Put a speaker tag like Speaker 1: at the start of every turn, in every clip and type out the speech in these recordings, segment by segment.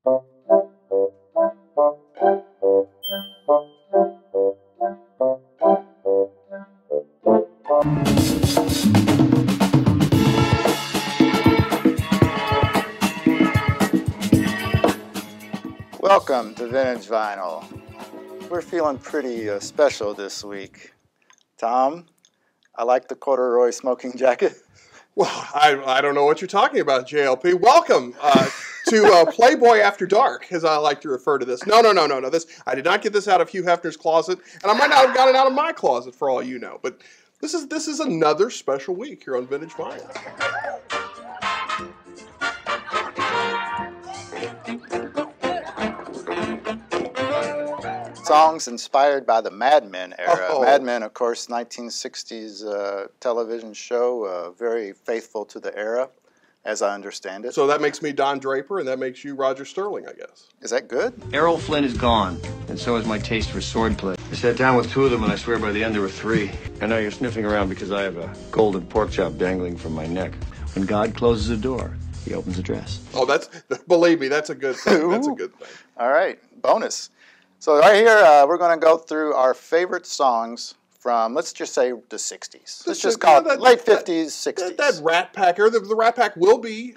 Speaker 1: Welcome to Vintage Vinyl. We're feeling pretty special this week. Tom, I like the corduroy smoking jacket.
Speaker 2: Well, I don't know what you're talking about, JLP. Welcome to Playboy After Dark, as I like to refer to this. No. I did not get this out of Hugh Hefner's closet, and I might not have gotten it out of my closet for all you know. But this is another special week here on Vintage Vinyl.
Speaker 1: Songs inspired by the Mad Men era.
Speaker 2: Oh.
Speaker 1: Mad Men, of course, 1960s television show, very faithful to the era, as I understand it.
Speaker 2: So that makes me Don Draper, and that makes you Roger Sterling, I guess.
Speaker 1: Is that good?
Speaker 3: Errol Flynn is gone, and so is my taste for swordplay. I sat down with two of them, and I swear by the end there were three. I know you're sniffing around because I have a golden pork chop dangling from my neck. When God closes a door, he opens a dress.
Speaker 2: Oh, believe me, that's a good thing. That's a good thing.
Speaker 1: All right, bonus. So right here, we're going to go through our favorite songs from, let's just say, the 60s. Let's just call it late 50s, 60s.
Speaker 2: That Rat Pack, or the Rat Pack will be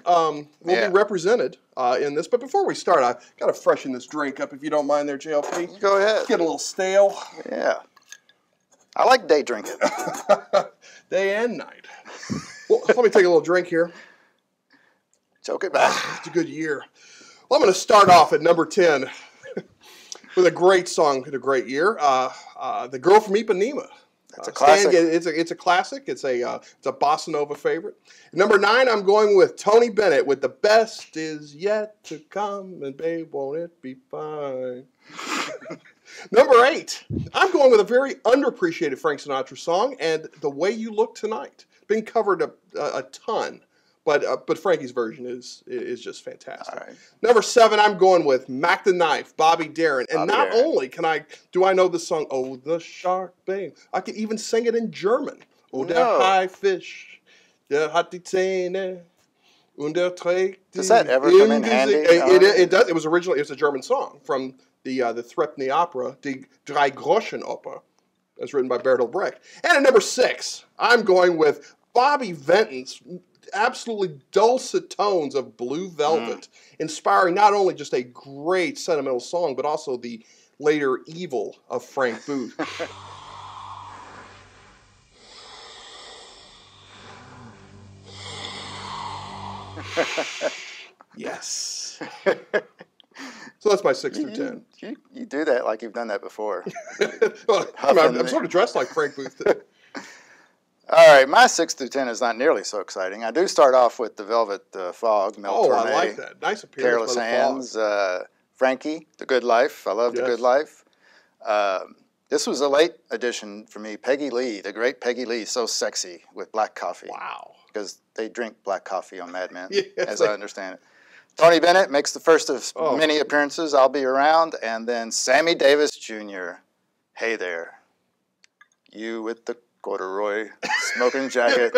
Speaker 2: represented in this. But before we start, I've got to freshen this drink up, if you don't mind there, JLP.
Speaker 1: Go ahead.
Speaker 2: Get a little stale.
Speaker 1: Yeah. I like day drinking.
Speaker 2: Day and night. Well, let me take a little drink here.
Speaker 1: Choke it back.
Speaker 2: It's a good year. Well, I'm going to start off at number 10 with a great song in a great year. The Girl from Ipanema.
Speaker 1: That's a classic.
Speaker 2: It's a classic. It's a bossa nova favorite. Number 9, I'm going with Tony Bennett with The Best Is Yet to Come, and babe, won't it be fine? Number 8, I'm going with a very underappreciated Frank Sinatra song, and The Way You Look Tonight. Been covered a ton. But Frankie's version is just fantastic.
Speaker 1: All right.
Speaker 2: Number 7, I'm going with Mac the Knife, Bobby Darin. And not only do I know the song, Oh, the Shark, Babe, I can even sing it in German. Oh, der Haifisch, der hat die Zähne, und der trägt die...
Speaker 1: Does that ever come in handy?
Speaker 2: It does. It was a German song from the Threepenny Opera, Die Drei Groschen Oper. That's written by Bertolt Brecht. And at number 6, I'm going with Bobby Vinton's absolutely dulcet tones of Blue Velvet, inspiring not only just a great sentimental song, but also the later evil of Frank Booth. Yes. So that's my 6 through 10.
Speaker 1: You do that like you've done that before.
Speaker 2: Well, I'm sort of dressed like Frank Booth.
Speaker 1: All right, my 6 through 10 is not nearly so exciting. I do start off with the Velvet Fog, Mel Torme.
Speaker 2: I like that. Nice appearance.
Speaker 1: Careless Hands, Frankie, The Good Life. I love The Good Life. This was a late addition for me. Peggy Lee, the great Peggy Lee, So Sexy with black coffee.
Speaker 2: Wow.
Speaker 1: Because they drink black coffee on Mad Men,
Speaker 2: Yes,
Speaker 1: as I understand it. Tony Bennett makes the first of many appearances, I'll Be Around. And then Sammy Davis Jr., Hey There. You with the corduroy smoking jacket.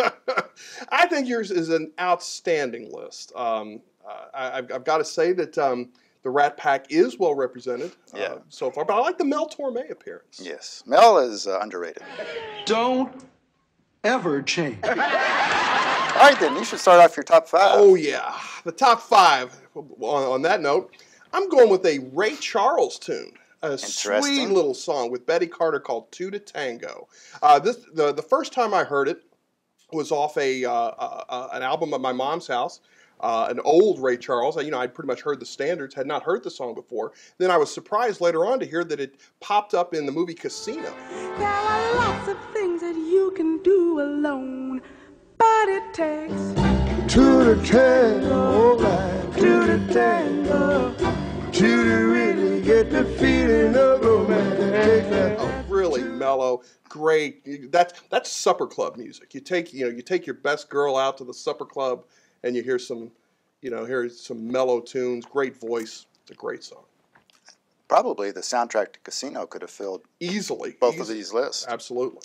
Speaker 2: I think yours is an outstanding list. I've got to say that the Rat Pack is well represented so far, but I like the Mel Torme appearance.
Speaker 1: Yes, Mel is underrated.
Speaker 3: Don't ever change.
Speaker 1: All right, then, you should start off your top 5.
Speaker 2: Oh, yeah. The top 5, on that note, I'm going with a Ray Charles tune. A sweet little song with Betty Carter called Two to Tango. The first time I heard it was off an album at my mom's house, an old Ray Charles. I'd pretty much heard the standards, had not heard the song before. Then I was surprised later on to hear that it popped up in the movie Casino.
Speaker 4: There are lots of things that you can do alone, but it takes two to tango, right? Two to tango, two to really get the feeling of romance.
Speaker 2: Oh, really mellow, great. That's supper club music. You take your best girl out to the supper club, and you hear some mellow tunes. Great voice. It's a great song.
Speaker 1: Probably the soundtrack to Casino could have filled
Speaker 2: easily
Speaker 1: both of these lists.
Speaker 2: Absolutely.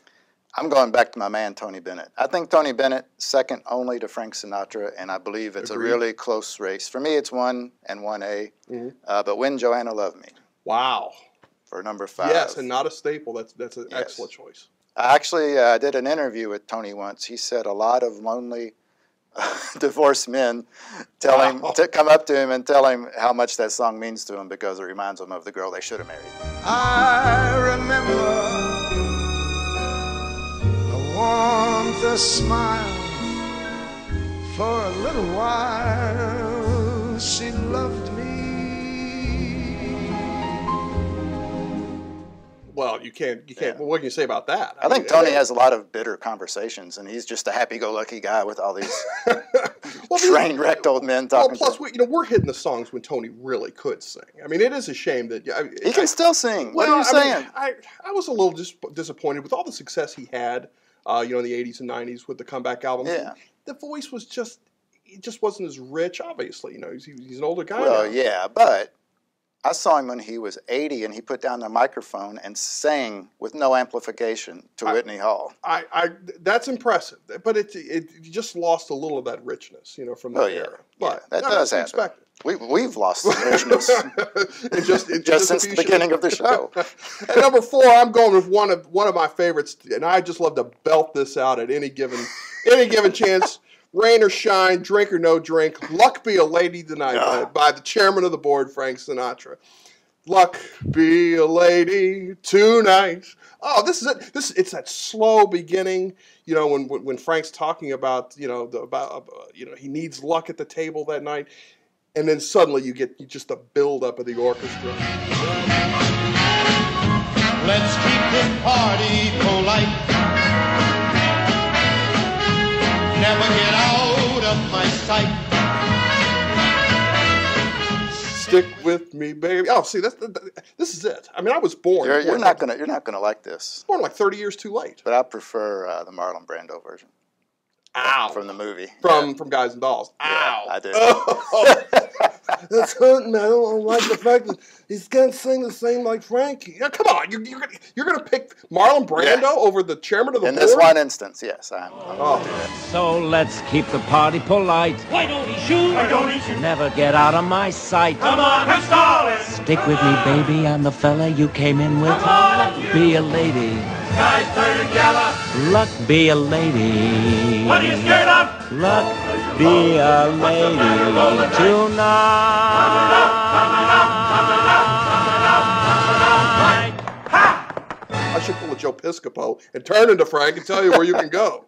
Speaker 1: I'm going back to my man, Tony Bennett. I think Tony Bennett, second only to Frank Sinatra, and I believe it's
Speaker 2: Agreed.
Speaker 1: a really close race. For me, it's 1 and 1A, but When Joanna Loved Me.
Speaker 2: Wow.
Speaker 1: For number 5.
Speaker 2: Yes, and not a staple. That's an excellent choice.
Speaker 1: I actually did an interview with Tony once. He said a lot of lonely divorced men tell him to come up to him and tell him how much that song means to him because it reminds them of the girl they should have married.
Speaker 4: I remember the warmth, a smile. For a little while she loved me.
Speaker 2: Well, you can't. Well, what can you say about that?
Speaker 1: I think Tony has a lot of bitter conversations, and he's just a happy-go-lucky guy with all these train-wrecked old men talking.
Speaker 2: Well, plus, we're hitting the songs when Tony really could sing. I mean, it is a shame that
Speaker 1: he can still sing. What are you saying?
Speaker 2: I was a little disappointed with all the success he had, in the '80s and '90s with the comeback albums.
Speaker 1: Yeah.
Speaker 2: The voice was just wasn't as rich. Obviously, he's an older guy.
Speaker 1: Well,
Speaker 2: now.
Speaker 1: yeah, but I saw him when he was 80, and he put down the microphone and sang with no amplification to Whitney Hall.
Speaker 2: That's impressive, but it just lost a little of that richness, from that era. But
Speaker 1: that does happen.
Speaker 2: Expected.
Speaker 1: We've lost some richness just since the beginning of the show.
Speaker 2: At number 4, I'm going with one of my favorites, and I just love to belt this out at any given chance. Rain or shine, drink or no drink, luck be a lady tonight by the chairman of the board, Frank Sinatra. Luck be a lady tonight. Oh, this is it. It's that slow beginning, when Frank's talking about, he needs luck at the table that night, and then suddenly you get just the build up of the orchestra.
Speaker 5: Let's keep this party polite. Never get out of my sight.
Speaker 2: Stick with me, baby. Oh, see, this is it. I mean, I was born.
Speaker 1: You're not gonna like this.
Speaker 2: Born like 30 years too late.
Speaker 1: But I prefer the Marlon Brando version.
Speaker 2: Ow.
Speaker 1: From the movie.
Speaker 2: From Guys and Dolls.
Speaker 1: Yeah,
Speaker 2: Ow.
Speaker 1: I did.
Speaker 2: That's hurting me. I don't like the fact that he's gonna sing the same like Frankie. Yeah, come on, you're gonna pick Marlon Brando over the chairman of the board?
Speaker 1: In this one instance, yes, I am.
Speaker 6: So let's keep the party polite.
Speaker 7: Why don't he shoot? Why don't he shoot?
Speaker 6: Never get out of my sight.
Speaker 7: Come on, who's stalling?
Speaker 6: Stick with me, baby. I'm the fella you came in with.
Speaker 7: Come on,
Speaker 6: be a lady.
Speaker 7: Guys, turn together.
Speaker 6: Luck be a lady.
Speaker 7: What are you scared of?
Speaker 6: Luck be a lady tonight.
Speaker 2: I should pull a Joe Piscopo and turn into Frank and tell you where you can go.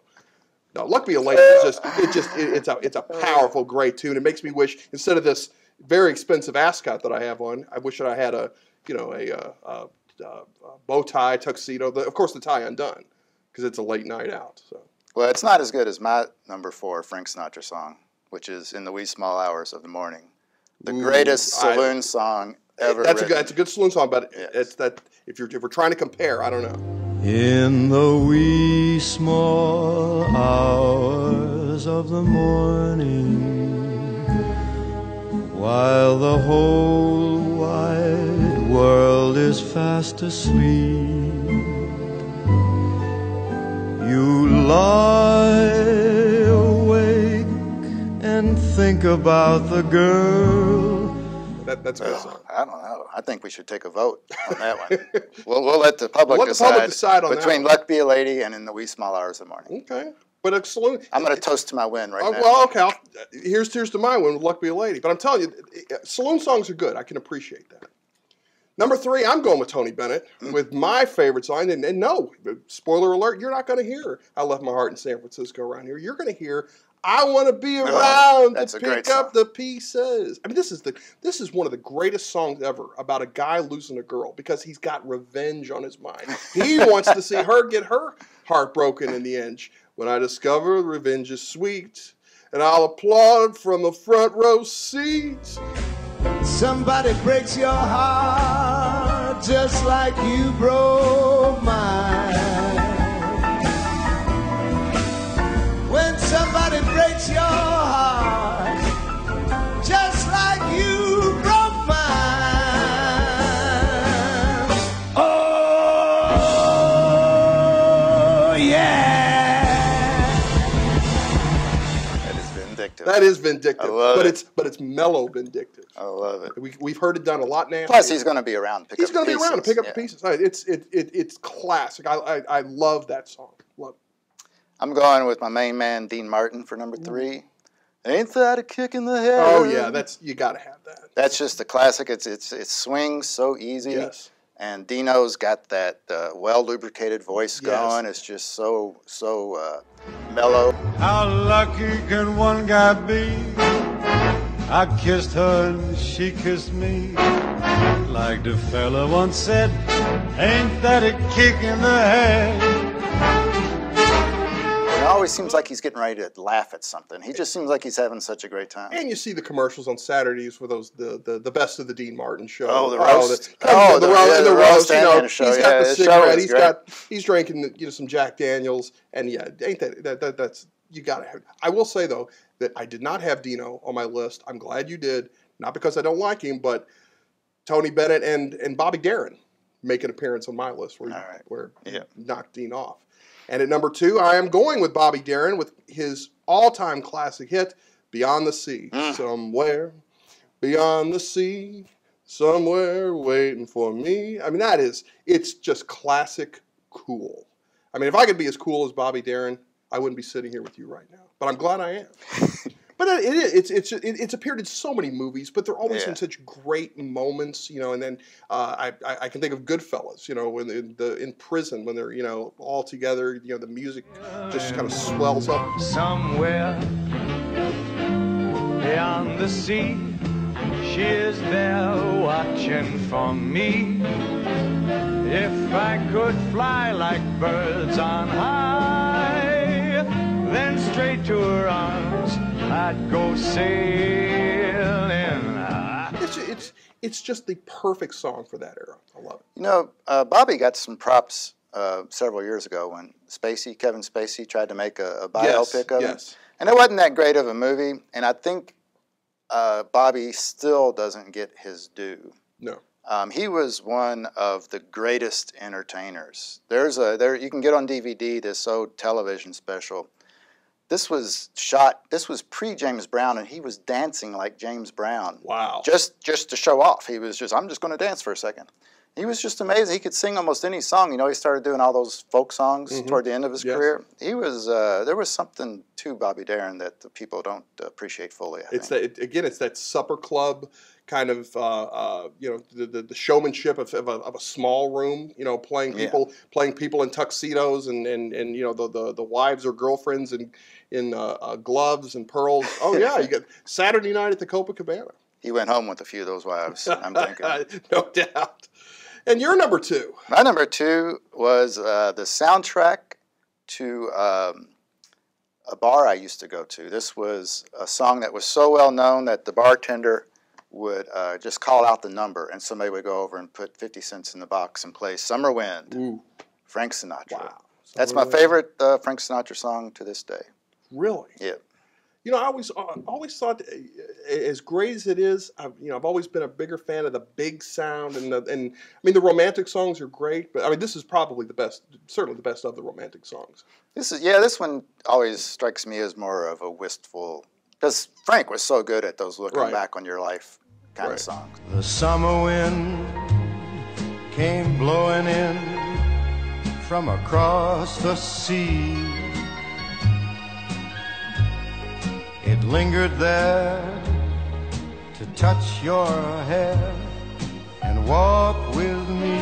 Speaker 2: No, Luck Be a Lady is it's a powerful, great tune. It makes me wish, instead of this very expensive ascot that I have on, I wish that I had a bow tie, tuxedo. Of course, the tie undone because it's a late night out. So.
Speaker 1: Well, it's not as good as my number 4 Frank Sinatra song, which is In the Wee Small Hours of the Morning. The greatest saloon song ever
Speaker 2: That's
Speaker 1: written.
Speaker 2: a good saloon song, but it's that if we're trying to compare, I don't know.
Speaker 8: In the wee small hours of the morning, while the whole wide world is fast asleep, you lie awake and think about the girl.
Speaker 2: That's a good song.
Speaker 1: I don't know. I think we should take a vote on that one. We'll let the public decide
Speaker 2: on
Speaker 1: between
Speaker 2: that one.
Speaker 1: Luck Be a Lady and In the Wee Small Hours of the Morning.
Speaker 2: Okay. But a saloon.
Speaker 1: I'm going to toast to my win right now.
Speaker 2: Well, okay. Here's to my win with Luck Be a Lady. But I'm telling you, saloon songs are good. I can appreciate that. Number 3, I'm going with Tony Bennett with my favorite song. And no, spoiler alert, you're not going to hear I Left My Heart in San Francisco around here. You're going to hear I Want to Be Around to Pick Up the Pieces. I mean, this is one of the greatest songs ever about a guy losing a girl because he's got revenge on his mind. He wants to see her get her heart broken in the end. When I discover revenge is sweet, and I'll applaud from the front row seat.
Speaker 4: Somebody breaks your heart just like you broke mine. When somebody breaks your heart just like you broke mine. Oh, yeah.
Speaker 2: That is vindictive,
Speaker 1: but
Speaker 2: it's mellow vindictive.
Speaker 1: I love it.
Speaker 2: We've heard it done a lot now.
Speaker 1: Plus, he's going to be around.
Speaker 2: He's going to be around to pick up the pieces. It's classic. I love that song. Love it.
Speaker 1: I'm going with my main man Dean Martin for number 3. Ain't that a kick in the head?
Speaker 2: Oh yeah, you got to have that.
Speaker 1: That's just a classic. It swings so easy.
Speaker 2: Yes.
Speaker 1: And Dino's got that well lubricated voice going. It's just so mellow.
Speaker 8: How lucky can one guy be? I kissed her and she kissed me. Like the fella once said, ain't that a kick in the head?
Speaker 1: It always seems like he's getting ready to laugh at something. He just seems like he's having such a great time.
Speaker 2: And you see the commercials on Saturdays for the best of the Dean Martin show.
Speaker 1: Oh, the roast.
Speaker 2: The roast. You know,
Speaker 1: show.
Speaker 2: He's got the cigarette. He's
Speaker 1: great.
Speaker 2: drinking some Jack Daniels, and ain't that's you got to have. I will say though that I did not have Dino on my list. I'm glad you did, not because I don't like him, but Tony Bennett and Bobby Darin make an appearance on my list where you knocked Dean off. And at number 2, I am going with Bobby Darin with his all-time classic hit, Beyond the Sea. Somewhere beyond the sea, somewhere waiting for me. I mean, it's just classic cool. I mean, if I could be as cool as Bobby Darin, I wouldn't be sitting here with you right now. But I'm glad I am. But it's appeared in so many movies, but they're always in such great moments, you know. And then I can think of Goodfellas, you know, when in prison when they're all together, you know, the music just kind of swells up.
Speaker 8: Somewhere beyond the sea, she is there watching for me. If I could fly like birds on high, then straight to her arms I'd go sailing.
Speaker 2: It's just the perfect song for that era. I love it.
Speaker 1: You know, Bobby got some props several years ago when Kevin Spacey tried to make a biopic of it. And it wasn't that great of a movie. And I think Bobby still doesn't get his due.
Speaker 2: No.
Speaker 1: He was one of the greatest entertainers. You can get on DVD this old television special. This was pre-James Brown, and he was dancing like James Brown.
Speaker 2: Wow.
Speaker 1: Just to show off. He was I'm just going to dance for a second. He was just amazing. He could sing almost any song. You know, he started doing all those folk songs toward the end of his career. He was, there was something to Bobby Darin that the people don't appreciate fully, I think.
Speaker 2: It's that supper club kind of, the showmanship of a small room, you know, playing people in tuxedos and you know, the wives or girlfriends in gloves and pearls. Oh, yeah, you got Saturday night at the Copacabana.
Speaker 1: He went home with a few of those wives, I'm thinking.
Speaker 2: No doubt. And your number 2?
Speaker 1: My number 2 was the soundtrack to a bar I used to go to. This was a song that was so well known that the bartender would just call out the number, and somebody would go over and put 50 cents in the box and play Summer Wind, Frank Sinatra.
Speaker 2: Wow.
Speaker 1: That's my favorite Frank Sinatra song to this day.
Speaker 2: Really?
Speaker 1: Yeah.
Speaker 2: You know, I always thought, as great as it is, I've always been a bigger fan of the big sound, and I mean the romantic songs are great, but I mean this is probably the best, certainly the best of the romantic songs. This
Speaker 1: one always strikes me as more of a wistful, because Frank was so good at those looking back on your life kind of songs.
Speaker 8: The summer wind came blowing in from across the sea. It lingered there to touch your hair and walk with me.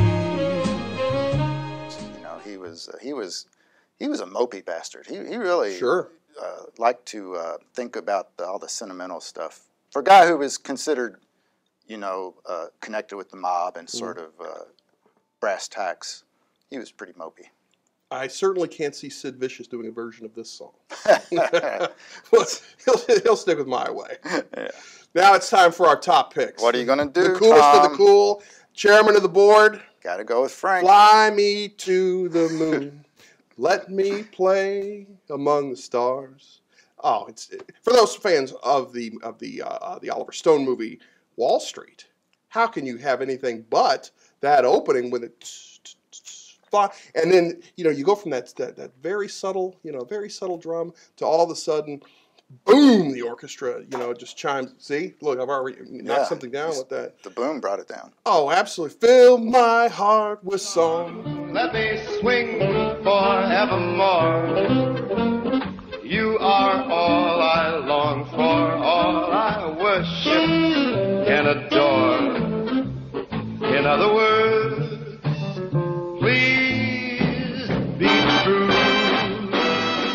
Speaker 1: You know, he was a mopey bastard. He really liked to think about all the sentimental stuff. For a guy who was considered, you know, connected with the mob and sort of brass tacks, he was pretty mopey.
Speaker 2: I certainly can't see Sid Vicious doing a version of this song. Well, he'll stick with My Way.
Speaker 1: Yeah.
Speaker 2: Now it's time for our top picks.
Speaker 1: What are you going to do,
Speaker 2: The coolest
Speaker 1: Tom?
Speaker 2: of the cool, chairman of the board.
Speaker 1: Got to go with Frank.
Speaker 2: Fly me to the moon. Let me play among the stars. Oh, it's for those fans of the Oliver Stone movie Wall Street. How can you have anything but that opening with it? And then, you know, you go from that very subtle, very subtle drum to all of a sudden boom, the orchestra, just chimes. See, look, I've already knocked something down with that.
Speaker 1: The boom brought it down.
Speaker 2: Oh, absolutely. Fill my heart with song.
Speaker 5: Let me swing forevermore. You are all I long for, all I worship and adore. In other words, please be true.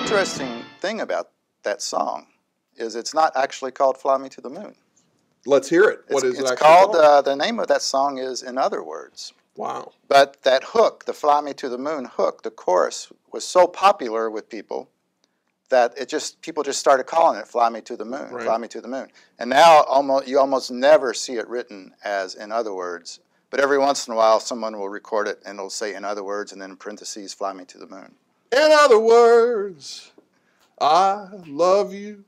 Speaker 1: Interesting thing about that song is it's not actually called Fly Me to the Moon.
Speaker 2: Let's hear it. What is it
Speaker 1: it's
Speaker 2: actually
Speaker 1: called?
Speaker 2: called?
Speaker 1: The name of that song is In Other Words.
Speaker 2: Wow.
Speaker 1: But that hook, the Fly Me to the Moon hook, the chorus, was so popular with people that people just started calling it Fly Me to the Moon,
Speaker 2: right.
Speaker 1: Fly Me to the Moon. And now you almost never see it written as In Other Words. But every once in a while, someone will record it and it'll say In Other Words and then in parentheses, Fly Me to the Moon.
Speaker 2: In other words, I love you.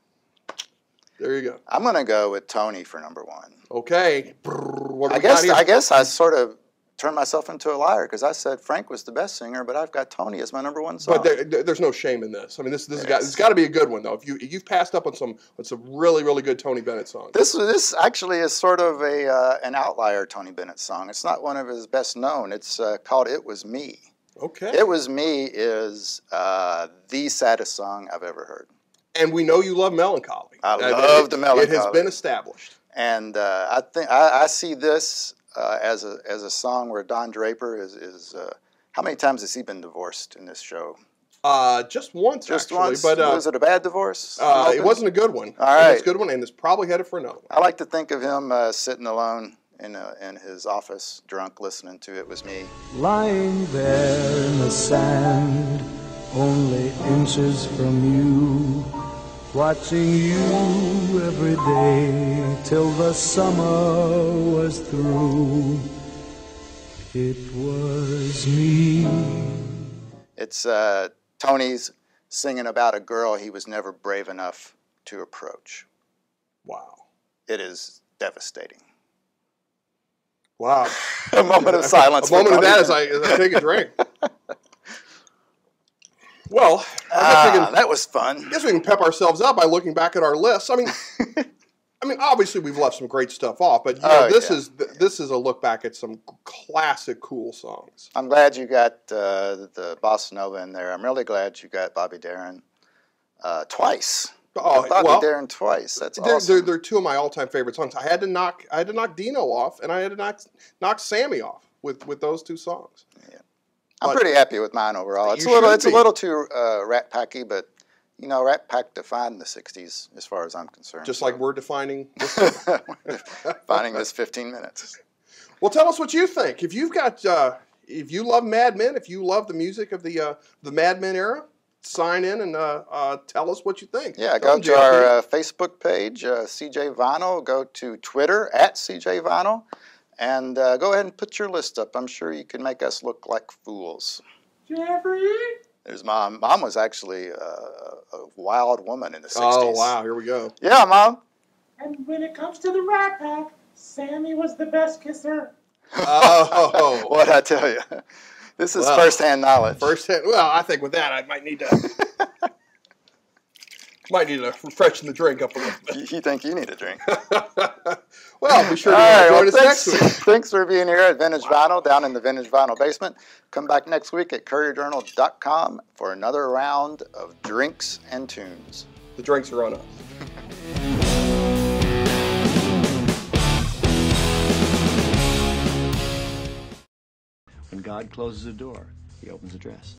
Speaker 2: There you go.
Speaker 1: I'm going to go with Tony for number one.
Speaker 2: Okay. What do
Speaker 1: I
Speaker 2: we got here?
Speaker 1: guess I sort of turned myself into a liar because I said Frank was the best singer, but I've got Tony as my number one song.
Speaker 2: But there's no shame in this. I mean, this has got to be a good one though. If you've passed up on some really really good Tony Bennett songs.
Speaker 1: This actually is sort of an outlier Tony Bennett song. It's not one of his best known. It's called "It Was Me."
Speaker 2: Okay.
Speaker 1: "It Was Me" is the saddest song I've ever heard.
Speaker 2: And we know you love melancholy.
Speaker 1: I love the melancholy.
Speaker 2: It has been established.
Speaker 1: And I think I see this as a song where Don Draper is how many times has he been divorced in this show?
Speaker 2: Just once,
Speaker 1: Just
Speaker 2: actually.
Speaker 1: once.
Speaker 2: But
Speaker 1: was it a bad divorce?
Speaker 2: It wasn't a good one.
Speaker 1: All right.
Speaker 2: It's a good one, and it's probably headed for another one.
Speaker 1: I like to think of him sitting alone in his office, drunk, listening to "It Was Me."
Speaker 4: Lying there in the sand, only inches from you, watching you every day till the summer was through. It was me.
Speaker 1: It's Tony's singing about a girl he was never brave enough to approach.
Speaker 2: Wow.
Speaker 1: It is devastating.
Speaker 2: Wow.
Speaker 1: A moment of silence.
Speaker 2: A moment of that as I take a drink. Well,
Speaker 1: that was fun.
Speaker 2: I guess we can pep ourselves up by looking back at our lists. I mean, obviously we've left some great stuff off, but this is a look back at some classic, cool songs.
Speaker 1: I'm glad you got the Bossa Nova in there. I'm really glad you got Bobby Darin twice.
Speaker 2: Oh,
Speaker 1: Bobby Darin twice. That's awesome.
Speaker 2: They're two of my all-time favorite songs. I had to knock Dino off, and I had to knock Sammy off with those two songs.
Speaker 1: Yeah. I'm pretty happy with mine overall. It's a little too Rat Packy, but Rat Pack defined the '60s as far as I'm concerned.
Speaker 2: Just like we're defining this.
Speaker 1: defining this 15 minutes.
Speaker 2: Well, tell us what you think. If you've got, if you love Mad Men, if you love the music of the Mad Men era, sign in and tell us what you think.
Speaker 1: Yeah, go to our Facebook page, CJ Vinyl. Go to Twitter @CJ Vinyl. And go ahead and put your list up. I'm sure you can make us look like fools.
Speaker 7: Jeffrey?
Speaker 1: There's Mom. Mom was actually a wild woman in the '60s.
Speaker 2: Oh, wow. Here we go.
Speaker 1: Yeah, Mom.
Speaker 7: And when it comes to the Rat Pack, Sammy was the best kisser.
Speaker 2: Oh.
Speaker 1: What'd I tell you? This is first-hand knowledge.
Speaker 2: Well, I think with that, I might need to... Might need to freshen the drink up a little bit.
Speaker 1: You think you need a drink?
Speaker 2: Well, be sure to join us next week.
Speaker 1: Thanks for being here at Vintage Vinyl, down in the Vintage Vinyl basement. Come back next week at CourierJournal.com for another round of drinks and tunes.
Speaker 2: The drinks are on us.
Speaker 3: When God closes a door, he opens a dress.